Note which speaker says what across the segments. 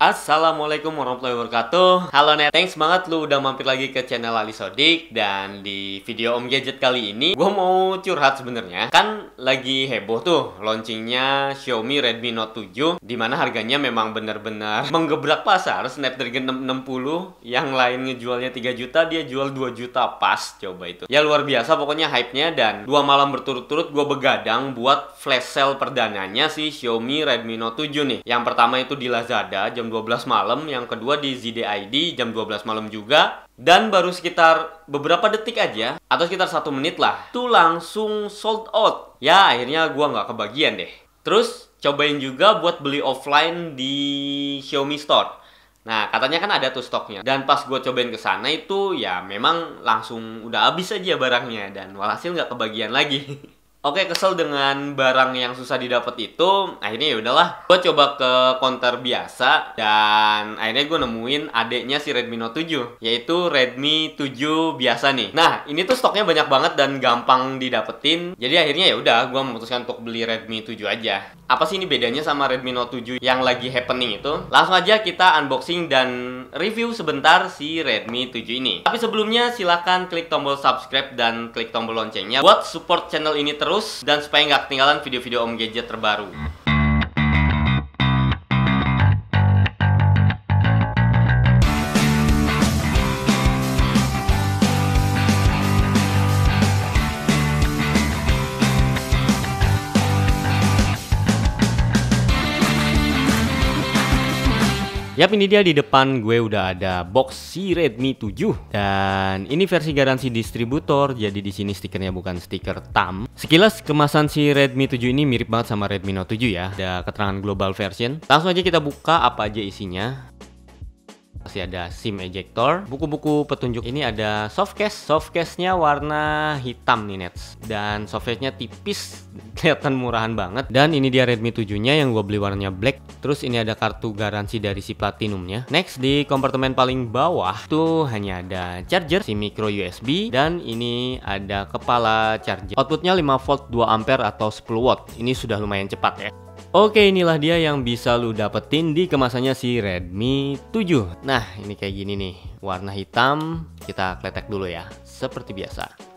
Speaker 1: Assalamualaikum warahmatullahi wabarakatuh. Halo Net, thanks banget lu udah mampir lagi ke channel Ali Sodik. Dan di video Om Gadget kali ini gue mau curhat sebenarnya. Kan lagi heboh tuh launchingnya Xiaomi Redmi Note 7, dimana harganya memang benar-benar menggebrak pasar. Snapdragon 660 yang lain ngejualnya 3 juta, dia jual 2 juta pas. Coba itu, ya luar biasa pokoknya hype-nya. Dan 2 malam berturut-turut gue begadang buat flash sale perdananya si Xiaomi Redmi Note 7 nih. Yang pertama itu di Lazada jam 12 malam, yang kedua di ZDID jam 12 malam juga. Dan baru sekitar beberapa detik aja, atau sekitar 1 menit lah, tuh langsung sold out. Ya akhirnya gua nggak kebagian deh. Terus cobain juga buat beli offline di Xiaomi Store. Nah katanya kan ada tuh stoknya. Dan pas gue cobain ke sana itu ya memang langsung udah habis aja barangnya. Dan walhasil nggak kebagian lagi. Oke, kesel dengan barang yang susah didapat itu. Akhirnya ya udahlah, gue coba ke counter biasa dan akhirnya gue nemuin adeknya si Redmi Note 7, yaitu Redmi 7 biasa nih. Nah, ini tuh stoknya banyak banget dan gampang didapetin. Jadi akhirnya ya udah, gue memutuskan untuk beli Redmi 7 aja. Apa sih ini bedanya sama Redmi Note 7 yang lagi happening itu? Langsung aja kita unboxing dan review sebentar si Redmi 7 ini. Tapi sebelumnya silahkan klik tombol subscribe dan klik tombol loncengnya buat support channel ini terus, dan supaya nggak ketinggalan video-video Om Gadget terbaru. Yap, ini dia di depan gue udah ada box si Redmi 7 dan ini versi garansi distributor. Jadi di sini stikernya bukan stiker TAM. Sekilas kemasan si Redmi 7 ini mirip banget sama Redmi Note 7 ya. Ada keterangan global version. Langsung aja kita buka apa aja isinya. Masih ada SIM ejector, buku-buku petunjuk. Ini ada softcase. Softcase-nya warna hitam nih Nets. Dan softcase-nya tipis, kelihatan murahan banget. Dan ini dia Redmi 7-nya yang gue beli warnanya black. Terus ini ada kartu garansi dari si Platinumnya. Next, di kompartemen paling bawah tuh hanya ada charger, si micro USB, dan ini ada kepala charger. Outputnya 5V 2A atau 10W. Ini sudah lumayan cepat ya. Oke, inilah dia yang bisa lu dapetin di kemasannya si Redmi 7. Nah, ini kayak gini nih, warna hitam. Kita kletek dulu ya, seperti biasa.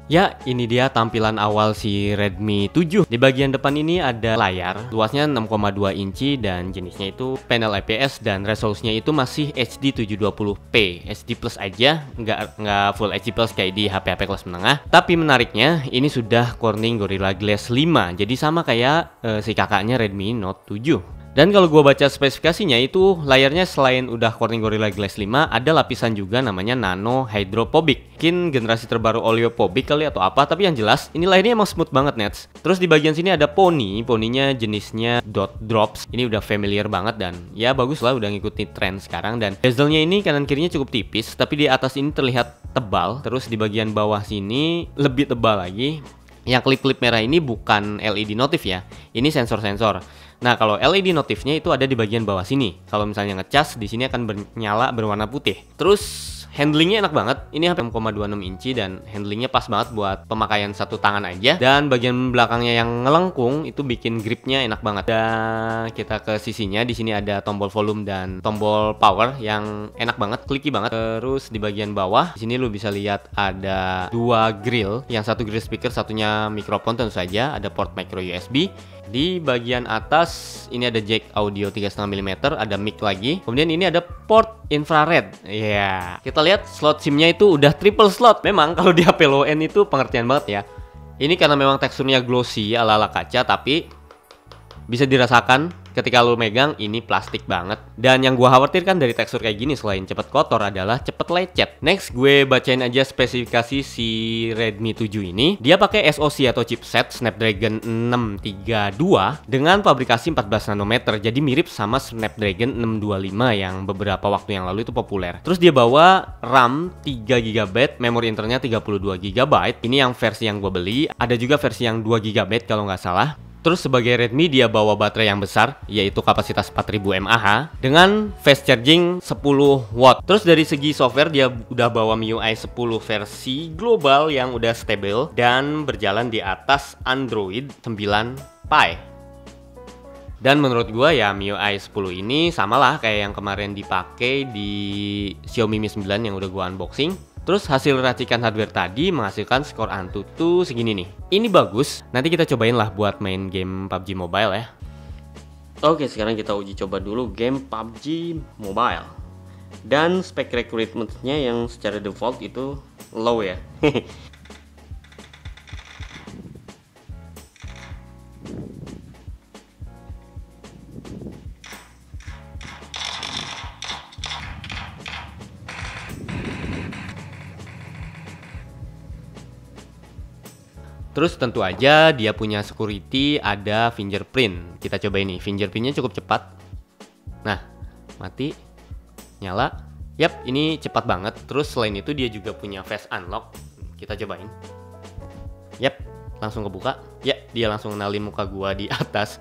Speaker 1: Ya, ini dia tampilan awal si Redmi 7. Di bagian depan ini ada layar, luasnya 6,2 inci dan jenisnya itu panel IPS dan resolusinya itu masih HD 720p. HD plus aja, nggak full HD plus kayak di HP-HP kelas menengah. Tapi menariknya, ini sudah Corning Gorilla Glass 5. Jadi sama kayak si kakaknya Redmi Note 7. Dan kalau gue baca spesifikasinya itu layarnya selain udah Corning Gorilla Glass 5, ada lapisan juga namanya Nano Hydrophobic. Mungkin generasi terbaru Oleophobic kali atau apa, tapi yang jelas ini layarnya emang smooth banget Nets. Terus di bagian sini ada poninya jenisnya dot drops. Ini udah familiar banget dan ya bagus lah, udah ngikutin tren sekarang. Dan bezelnya ini kanan kirinya cukup tipis, tapi di atas ini terlihat tebal. Terus di bagian bawah sini lebih tebal lagi. Yang klip-klip merah ini bukan LED notif ya, ini sensor-sensor. Nah, kalau LED notifnya itu ada di bagian bawah sini. Kalau misalnya ngecas, di sini akan menyala berwarna putih. Terus handlingnya enak banget. Ini HP 6,26 inci dan handlingnya pas banget buat pemakaian satu tangan aja. Dan bagian belakangnya yang ngelengkung itu bikin gripnya enak banget. Dan kita ke sisinya, di sini ada tombol volume dan tombol power yang enak banget, clicky banget. Terus di bagian bawah, di sini lu bisa lihat ada 2 grill. Yang satu grill speaker, satunya mikrofon tentu saja. Ada port micro USB. Di bagian atas ini ada jack audio 3,5 mm, ada mic lagi. Kemudian ini ada port infrared. Ya, kita lihat slot SIM-nya itu udah triple slot. Memang kalau di HP low end itu pengertian banget ya. Ini karena memang teksturnya glossy ala-ala kaca, tapi bisa dirasakan ketika lu megang ini plastik banget. Dan yang gua khawatirkan dari tekstur kayak gini selain cepet kotor adalah cepet lecet. Next, gue bacain aja spesifikasi si Redmi 7 ini. Dia pakai SoC atau chipset Snapdragon 632 dengan pabrikasi 14 nanometer. Jadi mirip sama Snapdragon 625 yang beberapa waktu yang lalu itu populer. Terus dia bawa RAM 3 GB, memori internnya 32 GB. Ini yang versi yang gue beli. Ada juga versi yang 2 GB kalau nggak salah. Terus sebagai Redmi dia bawa baterai yang besar, yaitu kapasitas 4000 mAh dengan fast charging 10W. Terus dari segi software dia udah bawa MIUI 10 versi global yang udah stable dan berjalan di atas Android 9 Pie. Dan menurut gua ya MIUI 10 ini samalah kayak yang kemarin dipakai di Xiaomi Mi 9 yang udah gua unboxing. Terus hasil racikan hardware tadi menghasilkan skor Antutu segini nih. Ini bagus, nanti kita cobain lah buat main game PUBG Mobile ya. Oke, sekarang kita uji coba dulu game PUBG Mobile. Dan spek recruitment-nya yang secara default itu low ya. Terus tentu aja dia punya security, ada fingerprint. Kita coba ini, fingerprintnya cukup cepat. Nah, mati, nyala. Yap, ini cepat banget. Terus selain itu dia juga punya face unlock. Kita cobain. Yap, langsung kebuka. Ya, dia langsung kenalin muka gua di atas.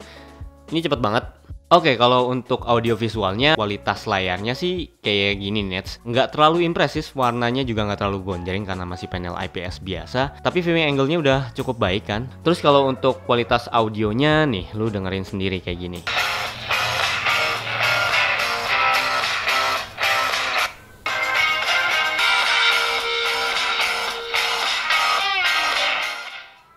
Speaker 1: Ini cepet banget. Oke, kalau untuk audio visualnya, kualitas layarnya sih kayak gini Nets. Nggak terlalu impresif, warnanya juga nggak terlalu gonjreng karena masih panel IPS biasa. Tapi viewing angle-nya udah cukup baik kan. Terus kalau untuk kualitas audionya nih, lu dengerin sendiri kayak gini.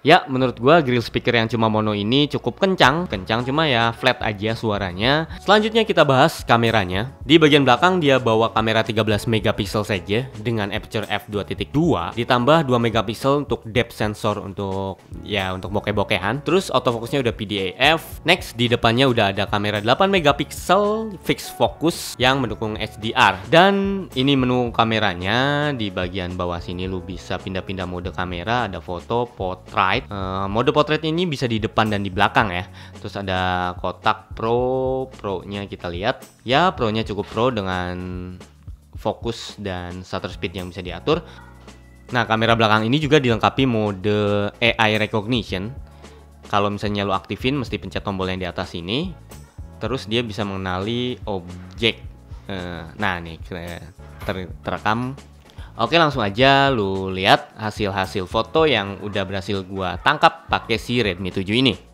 Speaker 1: Ya, menurut gua grill speaker yang cuma mono ini cukup kencang cuma ya flat aja suaranya. Selanjutnya kita bahas kameranya. Di bagian belakang dia bawa kamera 13 megapiksel saja dengan aperture f2.2 ditambah 2 megapiksel untuk depth sensor untuk bokeh-bokehan. Terus autofocusnya udah PDAF. Next, di depannya udah ada kamera 8 megapiksel fixed focus yang mendukung HDR. Dan ini menu kameranya di bagian bawah sini lu bisa pindah-pindah mode kamera, ada foto, portrait. Mode portrait ini bisa di depan dan di belakang ya. Terus ada kotak pro-nya kita lihat. Ya, pro-nya cukup pro dengan fokus dan shutter speed yang bisa diatur. Nah, kamera belakang ini juga dilengkapi mode AI recognition. Kalau misalnya lo aktifin, mesti pencet tombol yang di atas ini. Terus dia bisa mengenali objek. Nah, nih terekam. Oke, langsung aja lu lihat hasil-hasil foto yang udah berhasil gua tangkap pakai si Redmi 7 ini.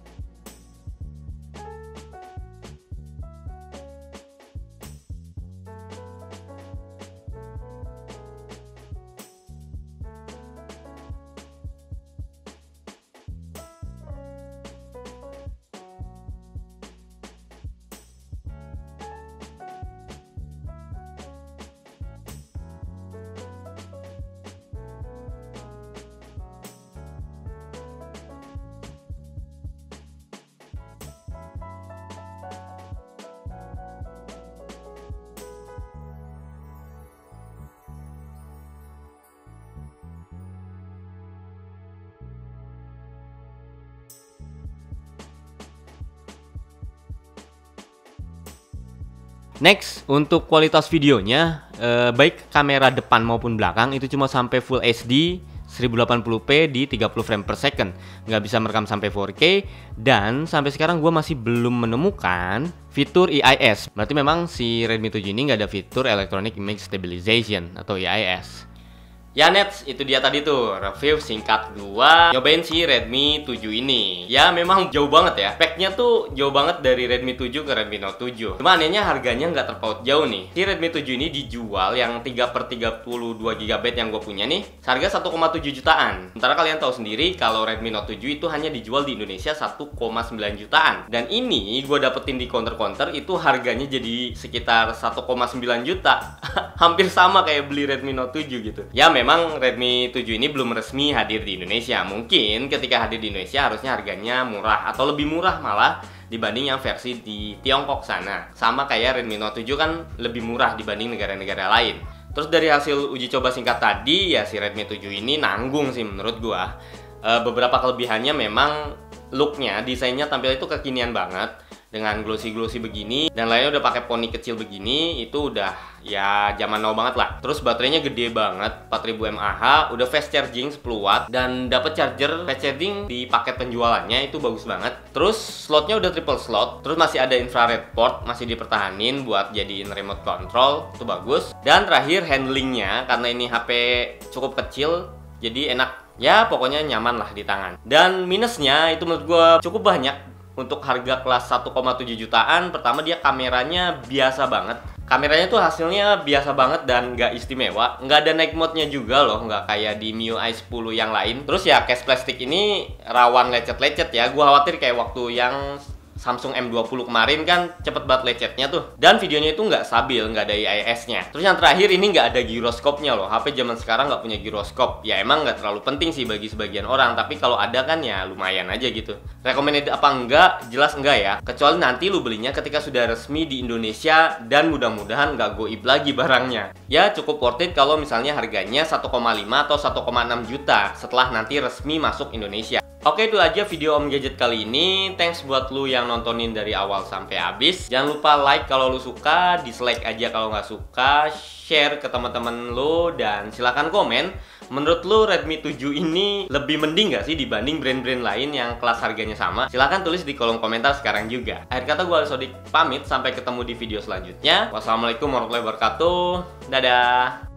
Speaker 1: Next, untuk kualitas videonya, baik kamera depan maupun belakang itu cuma sampai Full HD 1080p di 30 frame per second. Nggak bisa merekam sampai 4K. Dan sampai sekarang gue masih belum menemukan fitur EIS. Berarti memang si Redmi 7 ini nggak ada fitur Electronic Image Stabilization atau EIS. Ya Nets, itu dia tadi tuh review singkat gua nyobain si Redmi 7 ini. Ya memang jauh banget ya. Speknya tuh jauh banget dari Redmi 7 ke Redmi Note 7. Cuma anehnya harganya nggak terpaut jauh nih. Si Redmi 7 ini dijual yang 3/32 GB yang gue punya nih, harga 1,7 jutaan. Sementara kalian tahu sendiri kalau Redmi Note 7 itu hanya dijual di Indonesia 1,9 jutaan. Dan ini gue dapetin di counter-counter itu harganya jadi sekitar 1,9 juta. Hampir sama kayak beli Redmi Note 7 gitu. Ya memang Redmi 7 ini belum resmi hadir di Indonesia. Mungkin ketika hadir di Indonesia harusnya harganya murah atau lebih murah malah dibanding yang versi di Tiongkok sana. Sama kayak Redmi Note 7 kan lebih murah dibanding negara-negara lain. Terus dari hasil uji coba singkat tadi ya si Redmi 7 ini nanggung sih menurut gua. Beberapa kelebihannya memang looknya, desainnya tampil itu kekinian banget. Dengan glossy-glossy begini dan lainnya udah pakai poni kecil begini, itu udah ya zaman now banget lah. Terus baterainya gede banget, 4000 mAh, udah fast charging 10 watt dan dapat charger fast charging di paket penjualannya, itu bagus banget. Terus slotnya udah triple slot, terus masih ada infrared port, masih dipertahanin buat jadiin remote control, itu bagus. Dan terakhir handlingnya, karena ini HP cukup kecil, jadi enak. Ya pokoknya nyaman lah di tangan. Dan minusnya itu menurut gue cukup banyak. untuk harga kelas 1,7 jutaan, pertama dia kameranya biasa banget. Kameranya tuh hasilnya biasa banget dan nggak istimewa. Nggak ada night mode-nya juga loh, nggak kayak di MIUI 10 yang lain. Terus ya case plastik ini rawan lecet-lecet ya. Gua khawatir kayak waktu yang Samsung M20 kemarin kan cepet banget lecetnya tuh. Dan videonya itu nggak stabil, nggak ada IIS-nya. Terus yang terakhir ini nggak ada giroskopnya loh. HP zaman sekarang nggak punya giroskop. Ya emang nggak terlalu penting sih bagi sebagian orang, tapi kalau ada kan ya lumayan aja gitu. Recommended apa enggak? Jelas enggak ya. Kecuali nanti lu belinya ketika sudah resmi di Indonesia dan mudah-mudahan nggak goib lagi barangnya. Ya cukup worth it kalau misalnya harganya 1,5 atau 1,6 juta setelah nanti resmi masuk Indonesia. Oke, itu aja video Om Gadget kali ini. Thanks buat lu yang nontonin dari awal sampai habis. Jangan lupa like kalau lu suka, dislike aja kalau nggak suka, share ke teman-teman lu, dan silahkan komen. Menurut lu Redmi 7 ini lebih mending nggak sih dibanding brand-brand lain yang kelas harganya sama? Silahkan tulis di kolom komentar sekarang juga. Akhir kata gue Sodik pamit, sampai ketemu di video selanjutnya. Wassalamualaikum warahmatullahi wabarakatuh. Dadah.